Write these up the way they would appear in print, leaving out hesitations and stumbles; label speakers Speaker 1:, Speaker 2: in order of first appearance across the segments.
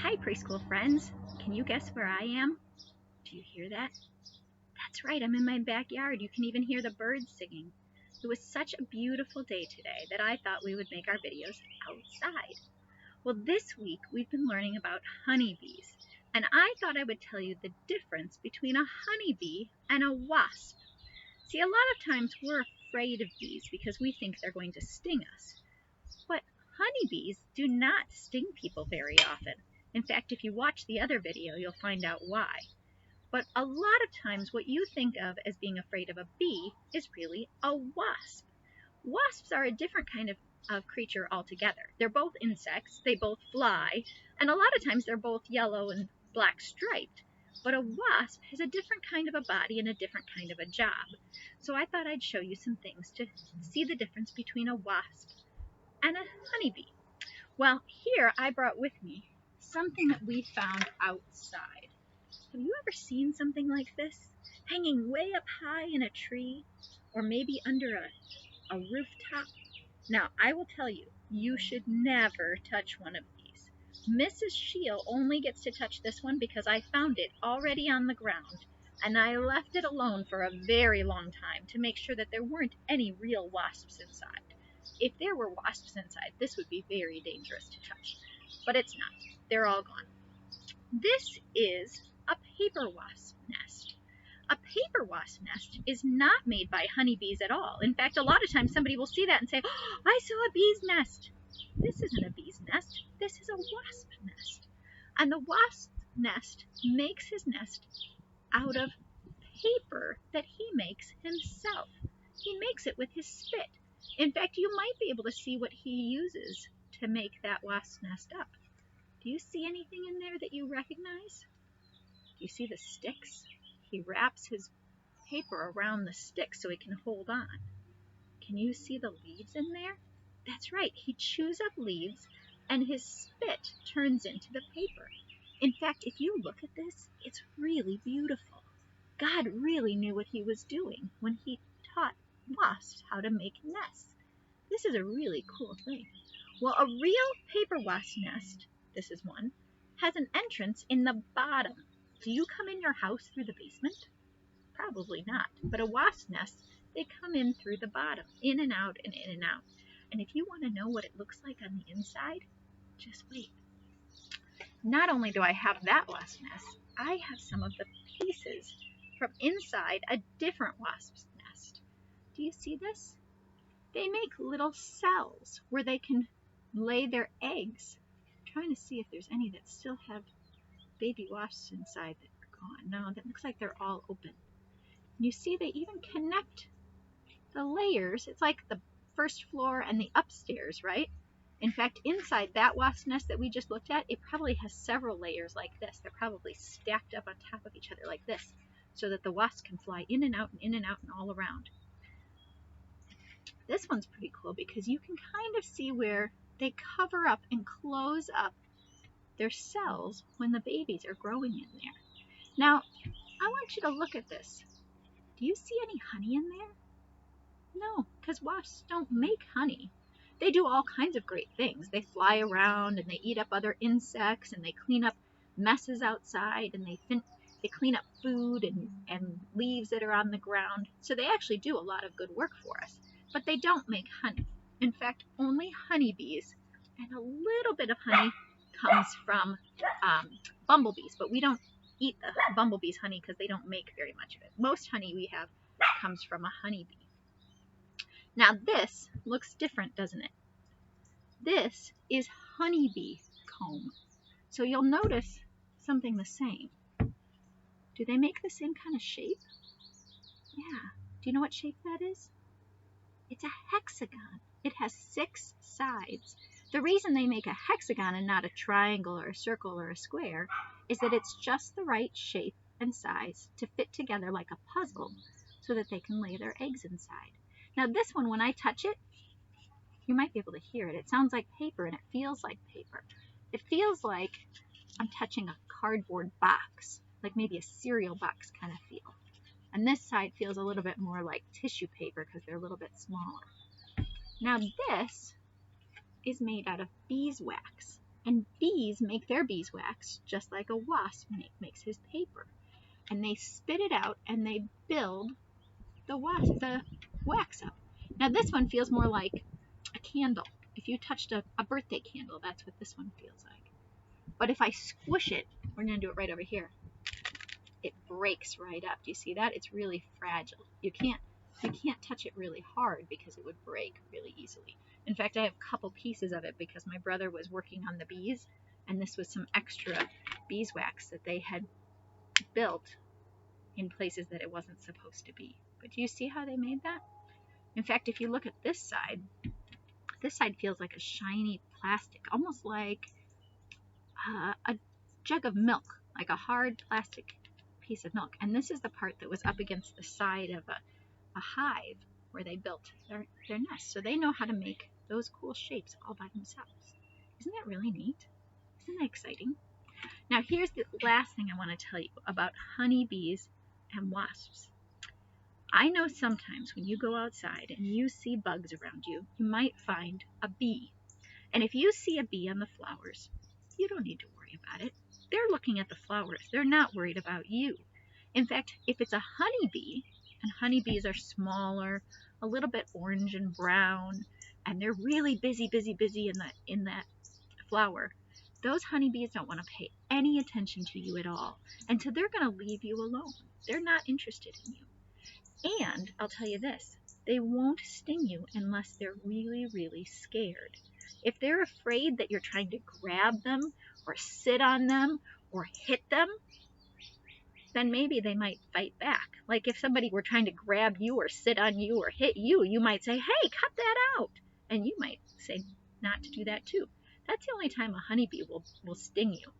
Speaker 1: Hi, preschool friends. Can you guess where I am? Do you hear that? That's right, I'm in my backyard. You can even hear the birds singing. It was such a beautiful day today that I thought we would make our videos outside. Well, this week we've been learning about honeybees, and I thought I would tell you the difference between a honeybee and a wasp. See, a lot of times we're afraid of bees because we think they're going to sting us. But honeybees do not sting people very often. In fact, if you watch the other video, you'll find out why. But a lot of times what you think of as being afraid of a bee is really a wasp. Wasps are a different kind of creature altogether. They're both insects, they both fly, and a lot of times they're both yellow and black striped. But a wasp has a different kind of a body and a different kind of a job. So I thought I'd show you some things to see the difference between a wasp and a honeybee. Well, here I brought with me something that we found outside. Have you ever seen something like this? Hanging way up high in a tree, or maybe under a rooftop? Now, I will tell you, you should never touch one of these. Mrs. Shield only gets to touch this one because I found it already on the ground, and I left it alone for a very long time to make sure that there weren't any real wasps inside. If there were wasps inside, this would be very dangerous to touch, but it's not. They're all gone. This is a paper wasp nest. A paper wasp nest is not made by honeybees at all. In fact, a lot of times somebody will see that and say, "Oh, I saw a bee's nest." This isn't a bee's nest. This is a wasp nest. And the wasp nest makes his nest out of paper that he makes himself. He makes it with his spit. In fact, you might be able to see what he uses to make that wasp nest up. Do you see anything in there that you recognize? Do you see the sticks? He wraps his paper around the sticks so he can hold on. Can you see the leaves in there? That's right, he chews up leaves and his spit turns into the paper. In fact, if you look at this, it's really beautiful. God really knew what he was doing when he taught wasps how to make nests. This is a really cool thing. Well, a real paper wasp nest, this is one, has an entrance in the bottom. Do you come in your house through the basement? Probably not. But a wasp nest, they come in through the bottom, in and out and in and out. And if you want to know what it looks like on the inside, just wait. Not only do I have that wasp nest, I have some of the pieces from inside a different wasp's nest. Do you see this? They make little cells where they can lay their eggs. I'm trying to see if there's any that still have baby wasps inside that are gone. No, that looks like they're all open. You see they even connect the layers. It's like the first floor and the upstairs, right? In fact, inside that wasp nest that we just looked at, it probably has several layers like this. They're probably stacked up on top of each other like this, so that the wasps can fly in and out and in and out and all around. This one's pretty cool because you can kind of see where they cover up and close up their cells when the babies are growing in there. Now, I want you to look at this. Do you see any honey in there? No, because wasps don't make honey. They do all kinds of great things. They fly around and they eat up other insects and they clean up messes outside and they clean up food and leaves that are on the ground. So they actually do a lot of good work for us. But they don't make honey. In fact, only honeybees and a little bit of honey comes from bumblebees, but we don't eat the bumblebees' honey because they don't make very much of it. Most honey we have comes from a honeybee. Now this looks different, doesn't it? This is honeybee comb. So you'll notice something the same. Do they make the same kind of shape? Yeah. Do you know what shape that is? It's a hexagon. It has 6 sides. The reason they make a hexagon and not a triangle or a circle or a square is that it's just the right shape and size to fit together like a puzzle so that they can lay their eggs inside. Now this one, when I touch it, you might be able to hear it. It sounds like paper and it feels like paper. It feels like I'm touching a cardboard box, like maybe a cereal box kind of feel. And this side feels a little bit more like tissue paper because they're a little bit smaller. Now this is made out of beeswax. And bees make their beeswax just like a wasp makes his paper. And they spit it out and they build the wax up. Now this one feels more like a candle. If you touched a birthday candle, that's what this one feels like. But if I squish it, we're going to do it right over here, it breaks right up. Do you see that? It's really fragile. You can't touch it really hard because it would break really easily. In fact, I have a couple pieces of it because my brother was working on the bees, and this was some extra beeswax that they had built in places that it wasn't supposed to be. But do you see how they made that? In fact, if you look at this side feels like a shiny plastic, almost like a jug of milk, like a hard plastic piece of milk. And this is the part that was up against the side of a hive where they built their nest. So they know how to make those cool shapes all by themselves. Isn't that really neat? Isn't that exciting? Now here's the last thing I want to tell you about honeybees and wasps. I know sometimes when you go outside and you see bugs around you, you might find a bee. And if you see a bee on the flowers, you don't need to worry about it. They're looking at the flowers. They're not worried about you. In fact, if it's a honeybee, and honeybees are smaller, a little bit orange and brown, and they're really busy in that flower, those honeybees don't want to pay any attention to you at all. And so they're going to leave you alone. They're not interested in you. And I'll tell you this, they won't sting you unless they're really, really scared. If they're afraid that you're trying to grab them or sit on them or hit them, then maybe they might fight back. Like if somebody were trying to grab you or sit on you or hit you, you might say, hey, cut that out. And you might say not to do that too. That's the only time a honeybee will sting you.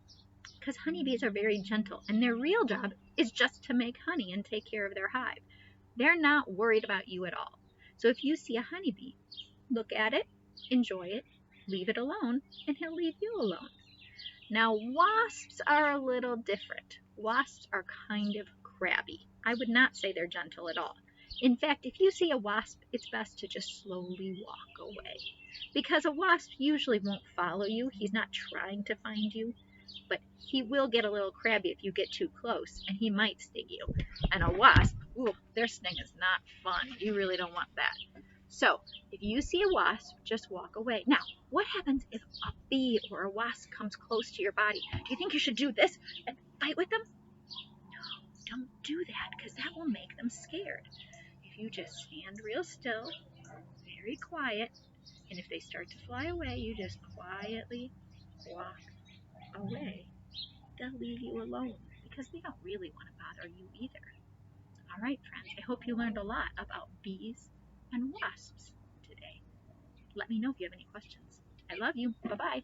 Speaker 1: Because honeybees are very gentle and their real job is just to make honey and take care of their hive. They're not worried about you at all. So if you see a honeybee, look at it, enjoy it, leave it alone, and he'll leave you alone. Now, wasps are a little different. Wasps are kind of crabby. I would not say they're gentle at all. In fact, if you see a wasp, it's best to just slowly walk away. Because a wasp usually won't follow you. He's not trying to find you. But he will get a little crabby if you get too close, and he might sting you. And a wasp, ooh, their sting is not fun. You really don't want that. So, if you see a wasp, just walk away. Now, what happens if a bee or a wasp comes close to your body? Do you think you should do this and fight with them? No, don't do that, because that will make them scared. If you just stand real still, very quiet, and if they start to fly away, you just quietly walk away. They'll leave you alone, because they don't really want to bother you either. All right, friends, I hope you learned a lot about bees and wasps today. Let me know if you have any questions. I love you. Bye-bye.